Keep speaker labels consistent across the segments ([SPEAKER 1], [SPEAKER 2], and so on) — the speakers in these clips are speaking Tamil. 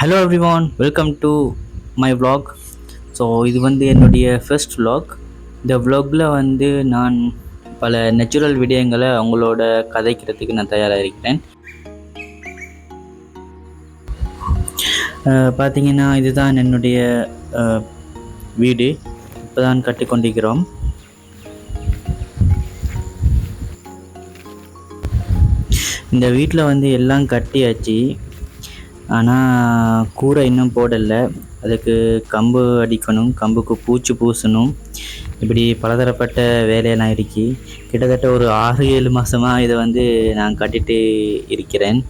[SPEAKER 1] Hello everyone, welcome to my vlog. So இது வந்து என்னுடைய ஃபர்ஸ்ட் vlog. இந்த vlogல வந்து நான் பல நேச்சுரல் விடயங்களை அவங்களோட கதைக்கிறதுக்கு நான் தயாராக இருக்கிறேன். பார்த்தீங்கன்னா இதுதான் என்னுடைய வீடு. இப்போ தான் கட்டி கொண்டிருக்கிறோம். இந்த வீட்டில் வந்து எல்லாம் கட்டியாச்சு, ஆனால் கூரை இன்னும் போடலை. அதுக்கு கம்பு அடிக்கணும், கம்புக்கு பூச்சி பூசணும், இப்படி பலதரப்பட்ட வேலையெல்லாம் இருக்கு. கிட்டத்தட்ட ஒரு 6-7 மாதமாக இதை வந்து நான் கட்டிட்டு இருக்கிறேன்.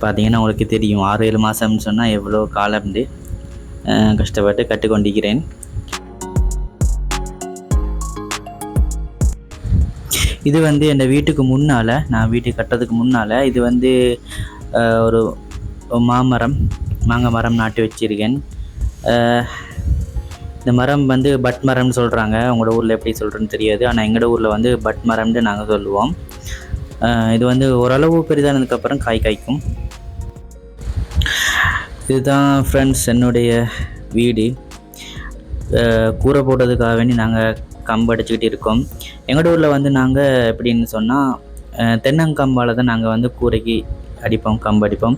[SPEAKER 1] பார்த்தீங்கன்னா உங்களுக்கு தெரியும், 6-7 மாதம்னு சொன்னால் எவ்வளோ காலம்னு கஷ்டப்பட்டு கட்டி கொண்டிருக்கிறேன். இது வந்து என் வீட்டுக்கு முன்னால், நான் வீட்டுக்கு கட்டுறதுக்கு முன்னால் இது வந்து ஒரு மாங்காய் மரம் நாட்டி வச்சுருக்கேன். இந்த மரம் வந்து பட் மரம்னு சொல்கிறாங்க. உங்களோட ஊரில் எப்படி சொல்கிறேன்னு தெரியாது, ஆனால் எங்களோட ஊரில் வந்து பட் மரம்னு நாங்கள் சொல்லுவோம். இது வந்து ஓரளவு பெரிதானதுக்கப்புறம் காய்க்கும். இதுதான் ஃப்ரெண்ட்ஸ் என்னுடைய வீடு. கூரை போடுறதுக்காக வேண்டி நாங்கள் கம்பு அடிச்சுக்கிட்டு இருக்கோம். எங்களோட ஊரில் வந்து நாங்கள் எப்படின்னு சொன்னால் தென்னங்கம்பால் தான் நாங்கள் வந்து கூரைக்கு அடிப்போம், கம்பு அடிப்போம்.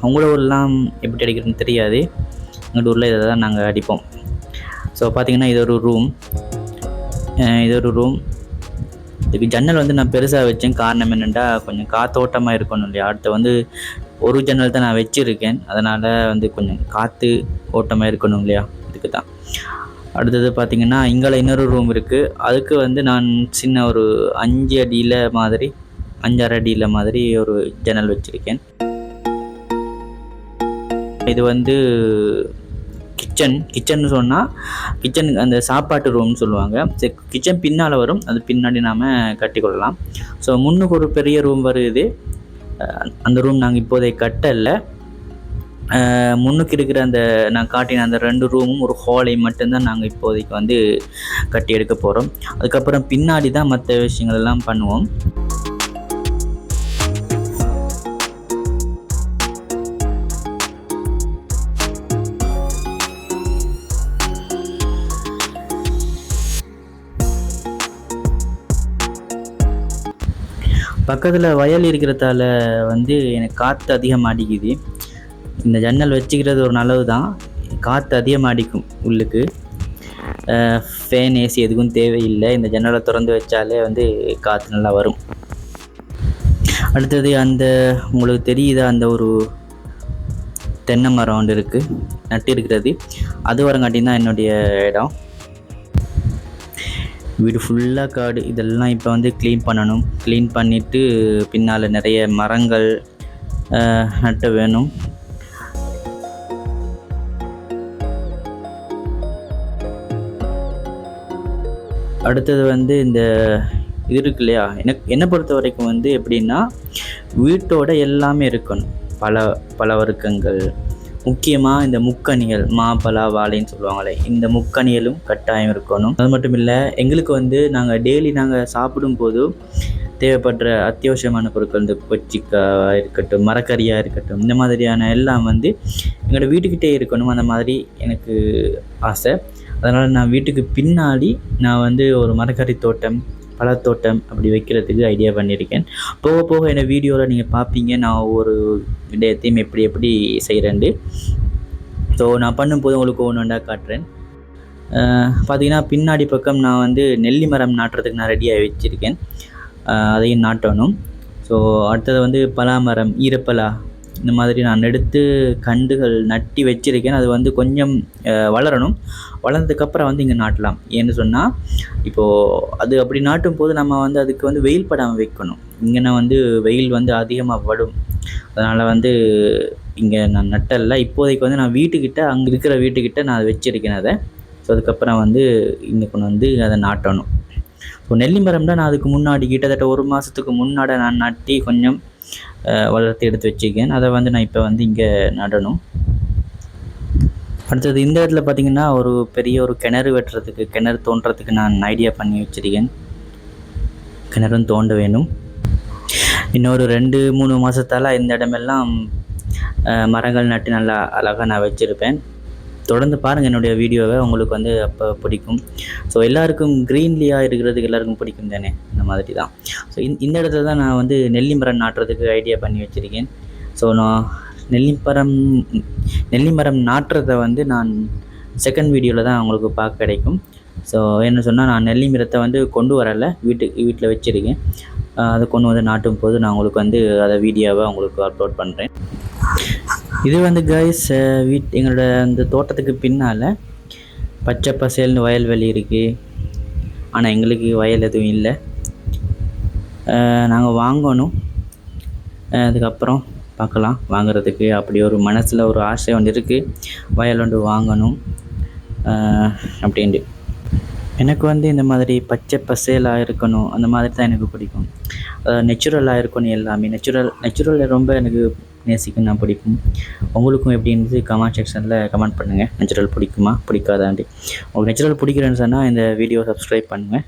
[SPEAKER 1] உங்களோட ஊர்லாம் எப்படி அடிக்கிறதுன்னு தெரியாது, எங்களோட ஊரில் இதை தான் நாங்கள் அடிப்போம். ஸோ பார்த்திங்கன்னா இது ஒரு ரூம். இதுக்கு ஜன்னல் வந்து நான் பெருசாக வச்சேன். காரணம் என்னென்னா கொஞ்சம் காற்றோட்டமாக இருக்கணும் இல்லையா. அடுத்து வந்து ஒரு ஜன்னல் தான் நான் வச்சுருக்கேன், அதனால் வந்து கொஞ்சம் காற்று ஓட்டமாக இருக்கணும் இல்லையா, இதுக்கு தான். அடுத்தது பார்த்திங்கன்னா இங்கே இன்னொரு ரூம் இருக்குது. அதுக்கு வந்து நான் சின்ன ஒரு 5 அடியில் மாதிரி 5-6 அடியில் மாதிரி ஒரு ஜன்னல் வச்சுருக்கேன். இது வந்து கிச்சன் சொன்னால் கிச்சன் அந்த சாப்பாட்டு ரூம்னு சொல்லுவாங்க. கிச்சன் பின்னால் வரும், அது பின்னாடி நாம் கட்டிக்கொள்ளலாம். ஸோ முன்னுக்கு ஒரு பெரிய ரூம் வருது. அந்த ரூம் நாங்கள் இப்போதைக்கு கட்டலை. முன்னுக்கு இருக்கிற அந்த நான் காட்டின அந்த 2 ரூமும் ஒரு ஹாலையும் மட்டும்தான் நாங்கள் இப்போதைக்கு வந்து கட்டி எடுக்க போகிறோம். அதுக்கப்புறம் பின்னாடி தான் மற்ற விஷயங்கள் எல்லாம் பண்ணுவோம். பக்கத்தில் வயல் இருக்கிறதால வந்து எனக்கு காற்று அதிகமாக அடிக்குது. இந்த ஜன்னல் வச்சுக்கிறது ஒரு நல்லது தான், காற்று அதிகமாக அடிக்கும் உள்ளுக்கு. ஃபேன் ஏசி எதுக்கும் தேவையில்லை, இந்த ஜன்னலை திறந்து வச்சாலே வந்து காற்று நல்லா வரும். அடுத்தது அந்த உங்களுக்கு தெரியுதா, அந்த ஒரு தென்னை மரம் ஒன்று இருக்குது நட்டு இருக்கிறது, அது வரங்காட்டி தான் என்னுடைய இடம். வீடு ஃபுல்லாக காடு. இதெல்லாம் இப்போ வந்து க்ளீன் பண்ணிவிட்டு பின்னால் நிறைய மரங்கள் நட்ட வேணும். அடுத்தது வந்து இந்த இது இருக்கு இல்லையா, என்னை பொறுத்த வரைக்கும் வந்து எப்படின்னா வீட்டோட எல்லாமே இருக்கணும். பல வர்க்கங்கள், முக்கியமாக இந்த முக்கணிகள், மாப்பழா வாழைன்னு சொல்லுவாங்களே, இந்த முக்கணிகளும் கட்டாயம் இருக்கணும். அது மட்டும் இல்லை, எங்களுக்கு வந்து நாங்கள் டெய்லி சாப்பிடும்போது தேவைப்படுற அத்தியாவசியமான பொருட்கள், இந்த கொச்சிக்காய் இருக்கட்டும், மரக்கறியாக இருக்கட்டும், இந்த மாதிரியான எல்லாம் வந்து எங்களோட வீட்டுக்கிட்டே இருக்கணும். அந்த மாதிரி எனக்கு ஆசை. அதனால் நான் வீட்டுக்கு பின்னாடி நான் வந்து ஒரு மரக்கறி தோட்டம், பழத்தோட்டம் அப்படி வைக்கிறதுக்கு ஐடியா பண்ணியிருக்கேன். போக போக என்னை வீடியோவில் நீங்கள் பார்ப்பீங்க, நான் ஒவ்வொரு விடயத்தையும் எப்படி செய்கிறேன்ட்டு. ஸோ நான் பண்ணும்போது உங்களுக்கு ஒன்று காட்டுறேன். பார்த்திங்கன்னா பின்னாடி பக்கம் நான் வந்து நெல்லி மரம் நாட்டுறதுக்கு நான் ரெடியாக வச்சுருக்கேன், அதையும் நாட்டணும். ஸோ அடுத்தது வந்து பலாமரம், ஈரப்பலா, இந்த மாதிரி நான் எடுத்து கண்டுகள் நட்டி வச்சுருக்கேன். அது வந்து கொஞ்சம் வளரணும். வளர்ந்ததுக்கப்புறம் வந்து இங்கே நாட்டலாம். ஏன்னு சொன்னால் இப்போது அது அப்படி நாட்டும் போது நம்ம வந்து அதுக்கு வந்து வெயில் படாமல் வைக்கணும். இங்கே வந்து வெயில் வந்து அதிகமாக படும், அதனால் வந்து இங்கே நான் நட்டலை. இப்போதைக்கு வந்து நான் வீட்டுக்கிட்ட, அங்கே இருக்கிற வீட்டுக்கிட்ட நான் அதை வச்சுருக்கேன் அதை. ஸோ அதுக்கப்புறம் வந்து இங்கே கொண்டு வந்து அதை நாட்டணும். ஸோ நெல்லி மரம் தான் நான் அதுக்கு முன்னாடி கிட்டத்தட்ட 1 மாதத்துக்கு முன்னாடி நான் நட்டி கொஞ்சம் வளர்த்து எடுத்து வச்சுருக்கேன். அதை வந்து நான் இப்போ வந்து இங்கே நடணும். அடுத்தது இந்த இடத்துல பார்த்திங்கன்னா ஒரு பெரிய ஒரு கிணறு தோண்டுறதுக்கு நான் ஐடியா பண்ணி வச்சுருக்கேன். கிணறும் தோண்ட வேணும். இன்னொரு 2-3 மாதத்தால் இந்த இடமெல்லாம் மரங்கள் நட்டு நல்லா அழகாக நான் வச்சுருப்பேன். தொடர்ந்து பாருங்கள் என்னுடைய வீடியோவை, உங்களுக்கு வந்து அப்போ பிடிக்கும். ஸோ எல்லாருக்கும் க்ரீன்லியாக இருக்கிறதுக்கு எல்லாருக்கும் பிடிக்கும் தானே, இந்த மாதிரி தான். ஸோ இந்த இடத்துல தான் நான் வந்து நெல்லி மரம் நாட்டுறதுக்கு ஐடியா பண்ணி வச்சுருக்கேன். ஸோ நான் நெல்லி மரம் நாட்டுறதை வந்து நான் செகண்ட் வீடியோவில் தான் உங்களுக்கு பார்க்க கிடைக்கும். ஸோ என்ன சொன்னால், நான் நெல்லி மரத்தை வந்து கொண்டு வரலை, வீட்டில் வச்சுருக்கேன். அதை கொண்டு வந்து நாட்டும் போது நான் உங்களுக்கு வந்து அதை வீடியோவை உங்களுக்கு அப்லோட் பண்ணுறேன். இது வந்து கைஸ் எங்களோட அந்த தோட்டத்துக்கு பின்னால் பச்சை பசேல்னு வயல்வெளி இருக்குது. ஆனால் எங்களுக்கு வயல் எதுவும் இல்லை. நாங்கள் வாங்கணும், அதுக்கப்புறம் பார்க்கலாம் வாங்குறதுக்கு. அப்படி ஒரு மனசில் ஒரு ஆசை ஒன்று இருக்குது, வயல் ஒன்று வாங்கணும் அப்படின்ட்டு. எனக்கு வந்து இந்த மாதிரி பச்சை பசேலாக இருக்கணும், அந்த மாதிரி தான் எனக்கு பிடிக்கும். நேச்சுரலாக இருக்கணும், எல்லாமே நேச்சுரல் ரொம்ப எனக்கு நேசிக்கும், நான் பிடிக்கும். உங்களுக்கும் எப்படின்னு கமெண்ட் செக்ஷனில் கமெண்ட் பண்ணுங்கள். நேச்சுரல் பிடிக்குமா பிடிக்காதாண்டி. உங்களுக்கு நேச்சுரல் பிடிக்கிறேன்னு சொன்னால் இந்த வீடியோ சப்ஸ்கிரைப் பண்ணுங்கள்.